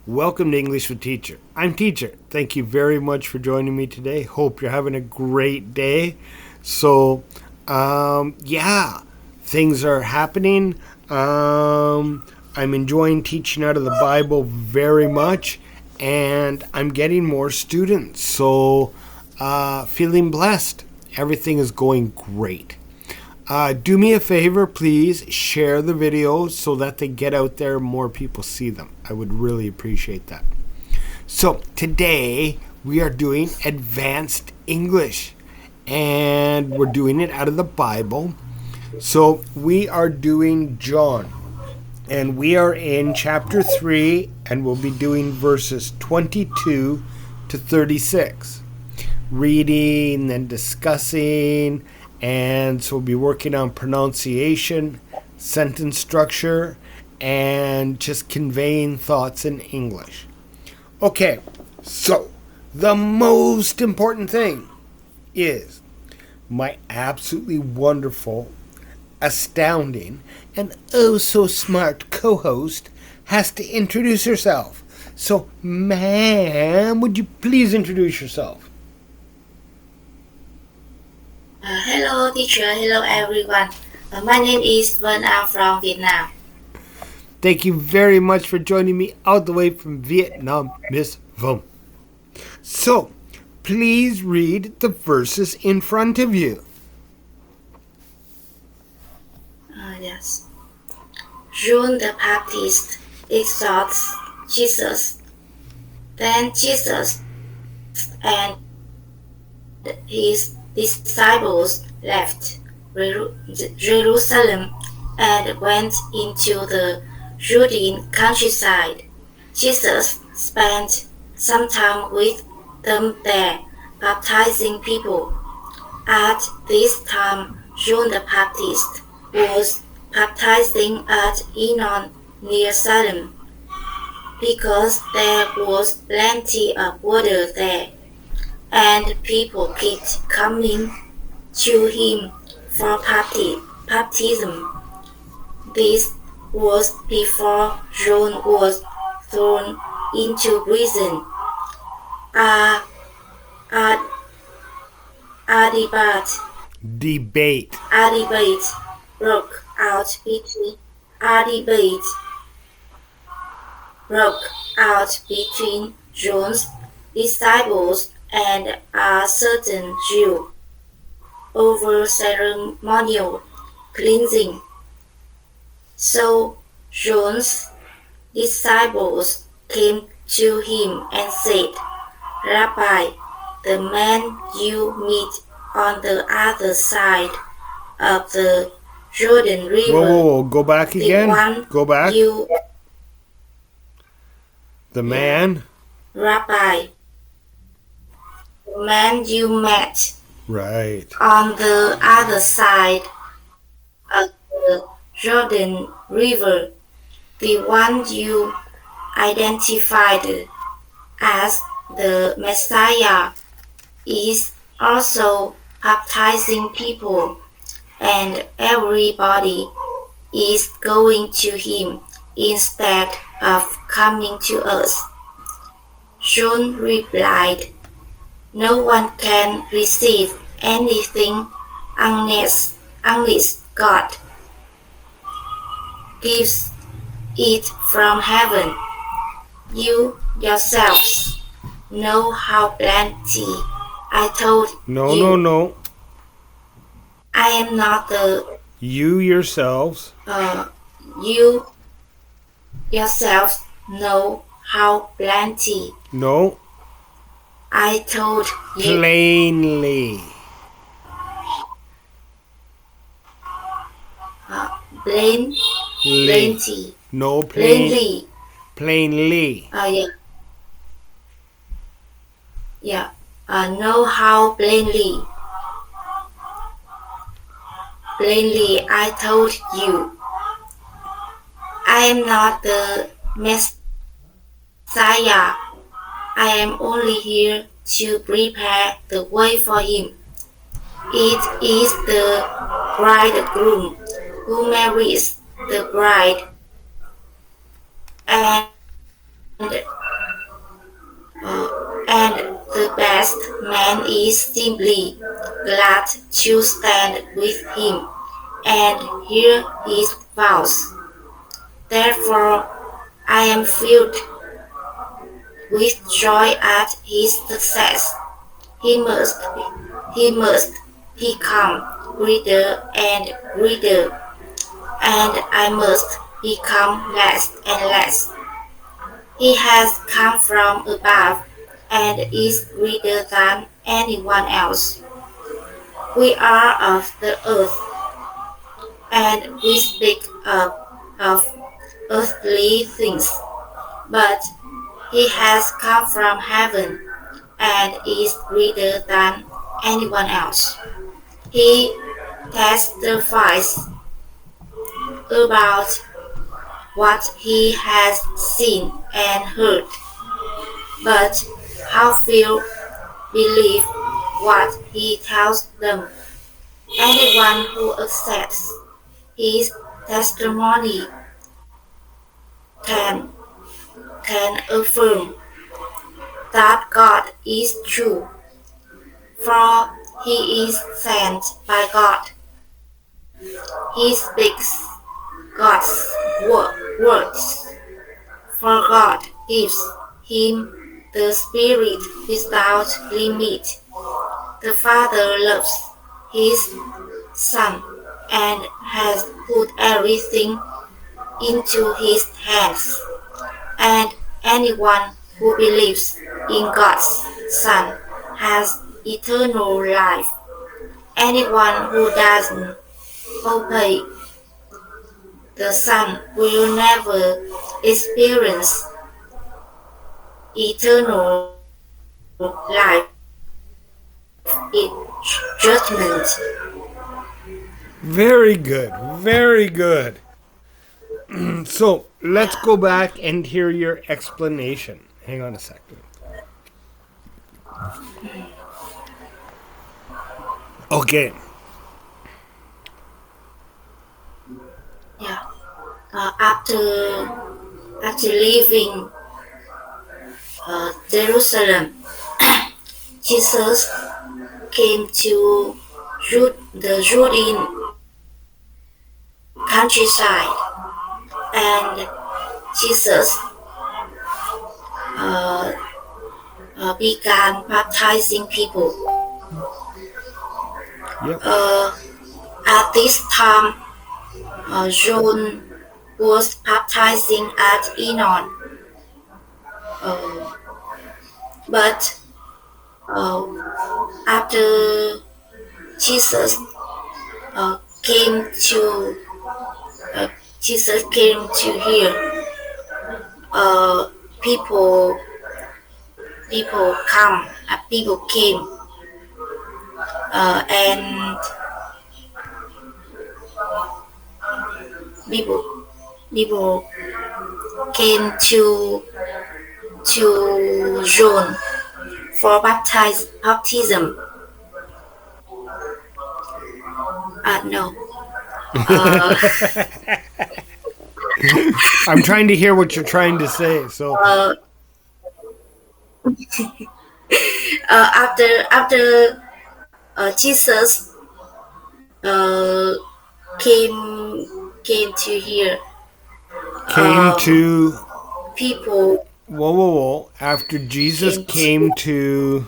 Welcome to English with Teacher. I'm Teacher. Thank you very much for joining me today. Hope you're having a great day. So, things are happening. I'm enjoying teaching out of the Bible very much, and I'm getting more students. So, feeling blessed. Everything is going great. Do me a favor, please share the videos so that they get out there and more people see them. I would really appreciate that. So today we are doing advanced English and we're doing it out of the Bible. So we are doing John and we are in chapter 3 and we'll be doing verses 22 to 36. Reading and discussing. And so we'll be working on pronunciation, sentence structure, and just conveying thoughts in English. Okay, so the most important thing is my absolutely wonderful, astounding, and oh so smart co-host has to introduce herself. So, ma'am, would you please introduce yourself? Hello teacher, hello everyone. My name is Pham. I'm from Vietnam. Thank you very much for joining me all the way from Vietnam, Miss Pham. So, please read the verses in front of you. Yes. John the Baptist exhorts Jesus. Then Jesus and his disciples left Jerusalem and went into the Judean countryside. Jesus spent some time with them there, baptizing people. At this time, John the Baptist was baptizing at Enon near Salem, because there was plenty of water there, and people kept coming to him for baptism. This was before John was thrown into prison. A debate broke out between John's disciples and a certain Jew over ceremonial cleansing. So John's disciples came to him and said, Rabbi, the man you meet on the other side of the Jordan River. Whoa, go back again. Go back. The man. Rabbi, the man you met. Right. On the other side of the Jordan River, the one you identified as the Messiah is also baptizing people, and everybody is going to him instead of coming to us. John replied, No one can receive anything unless God gives it from heaven. You yourselves know how plenty I told you. No. I am not the... You yourselves. You yourselves know how plenty. No. I told you. Plainly. Plenty. No, Plainly. Plainly. Yeah. Know how plainly. Plainly, I told you. I am not the Messiah. I am only here to prepare the way for him. It is the bridegroom who marries the bride, and best man is simply glad to stand with him and hear his vows. Therefore, I am filled with joy at his success. He must, he must become greater and greater, and I must become less and less. He has come from above and is greater than anyone else. We are of the earth, and we speak of earthly things, but he has come from heaven and is greater than anyone else. He testifies about what he has seen and heard, but how few believe what he tells them. Anyone who accepts his testimony can, can affirm that God is true, for he is sent by God. He speaks God's words, for God gives him the Spirit without limit. The Father loves his Son and has put everything into his hands, and anyone who believes in God's Son has eternal life. Anyone who doesn't obey the Son will never experience eternal life in judgment. Very good. Very good. So let's go back and hear your explanation. Hang on a second. Okay. Yeah. After leaving Jerusalem, Jesus came to the Judean countryside, and Jesus uh, began baptizing people. Yep. At this time, John was baptizing at Enon, but after Jesus came to here, people people came, and people came to John for baptism. No. I'm trying to hear what you're trying to say. So After Jesus came to here, came to people whoa. After Jesus came to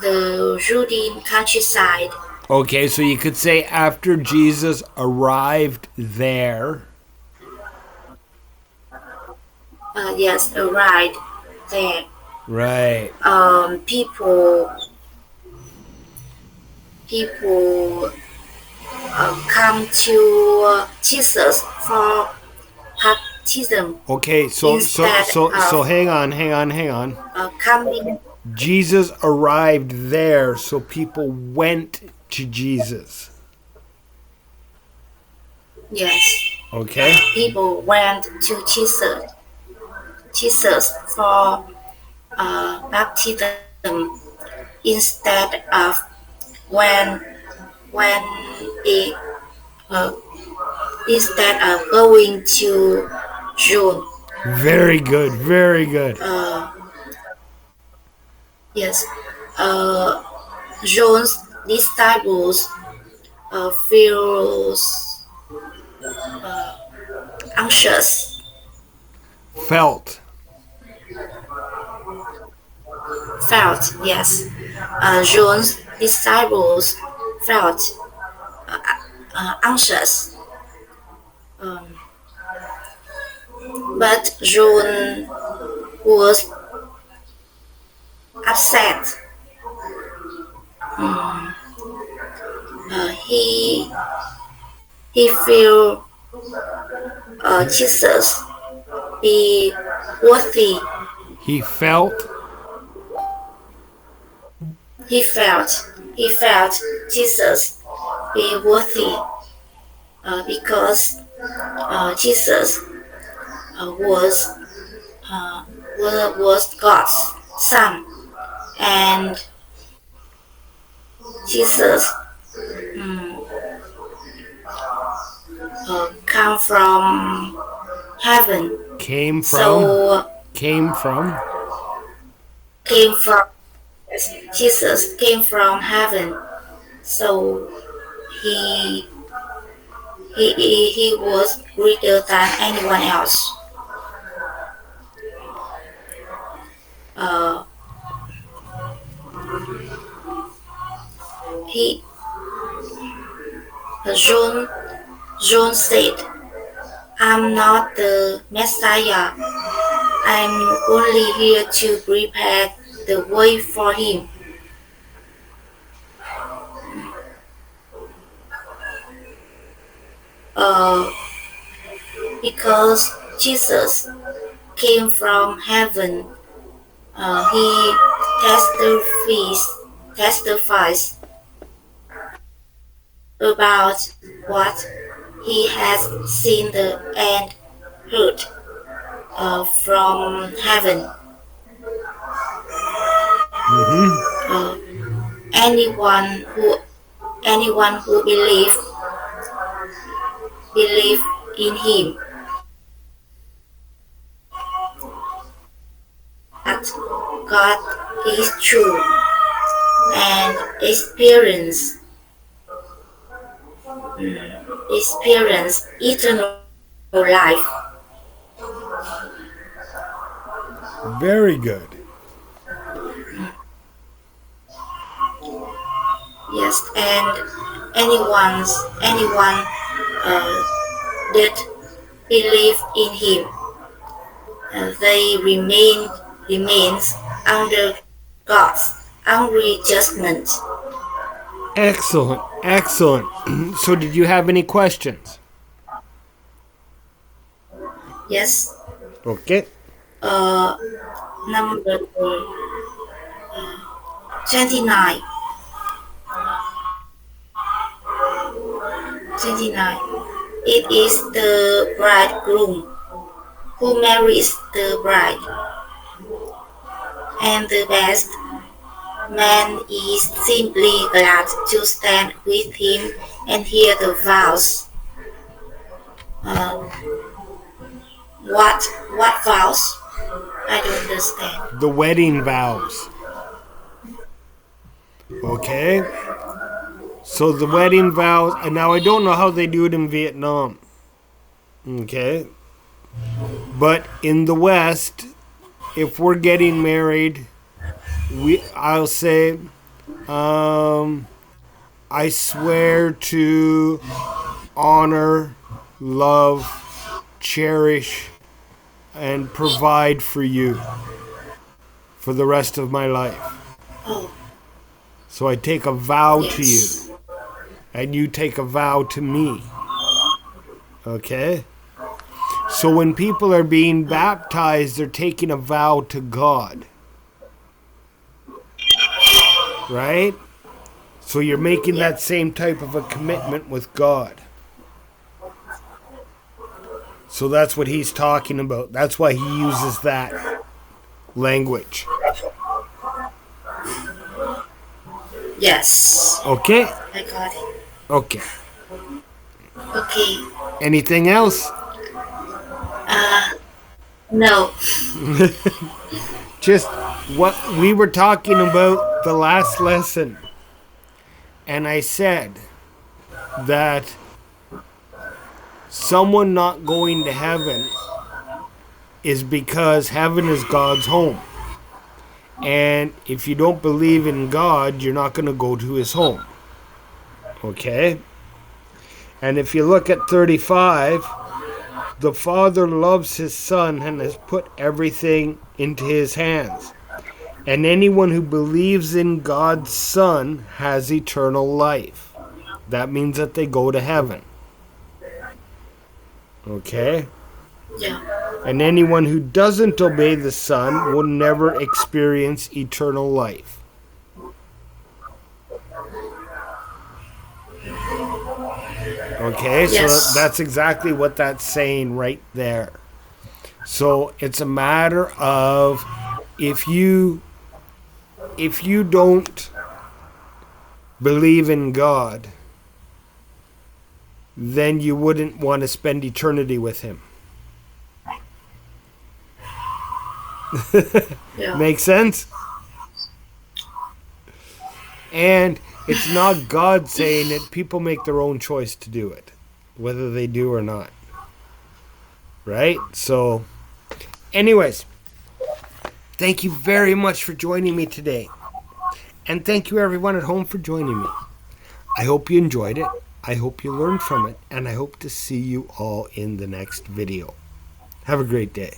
the Judean countryside. Okay, so you could say after Jesus arrived there. Yes, arrived there. Right. People come to Jesus for baptism. Okay, so hang on. Coming. Jesus arrived there, so people went to Jesus. Yes. Okay. People went to Jesus for baptism instead of when it instead of going to John. Very good. Very good. Uh, yes. Uh, John's disciples feels anxious. Felt. Felt, yes. John's disciples felt anxious. Um, but John was upset. Mm, he feel Jesus be worthy. He felt. He felt Jesus be worthy because Jesus was uh, was God's son, and Jesus come from heaven. Came from. So Came from. came from yes, Jesus came from heaven. So he he was greater than anyone else. Uh, he John John said, "I'm not the Messiah. I'm only here to prepare the way for him." Uh, because Jesus came from heaven, he testifies about what he has seen and heard from heaven. Mm-hmm. Uh, anyone who anyone who believe in him that God is true and experience eternal life. Very good. Yes, and anyone uh, that believe in him, they remains under God's angry judgment. Excellent. Excellent. So, did you have any questions? Yes. Okay. Number 29. 29. It is the bridegroom who marries the bride, and the best man is simply glad to stand with him and hear the vows. Uh, what vows? I don't understand. The wedding vows. Okay. So the wedding vows, and now I don't know how they do it in Vietnam. Okay. But in the West, if we're getting married, I'll say, I swear to honor, love, cherish, and provide for you for the rest of my life. Oh, So I take a vow to yes. you, and you take a vow to me. Okay? So when people are being baptized, they're taking a vow to God. Right? So you're making that same type of a commitment with God. So that's what he's talking about. That's why he uses that language. Yes. Okay? I got it. Okay. Okay. Anything else? Uh, No. Just what we were talking about the last lesson. And I said that someone not going to heaven is because heaven is God's home. And if you don't believe in God, you're not going to go to his home. Okay? And if you look at 35, the Father loves his Son and has put everything into his hands. And anyone who believes in God's Son has eternal life. That means that they go to heaven. Okay? Yeah. And anyone who doesn't obey the Son will never experience eternal life. Okay, Yes. so that's exactly what that's saying right there. So it's a matter of if you don't believe in God, then you wouldn't want to spend eternity with him. Yeah. Make sense? And it's not God saying it. People make their own choice to do it, whether they do or not. Right? So, anyways, thank you very much for joining me today. And thank you everyone at home for joining me. I hope you enjoyed it. I hope you learned from it. And I hope to see you all in the next video. Have a great day.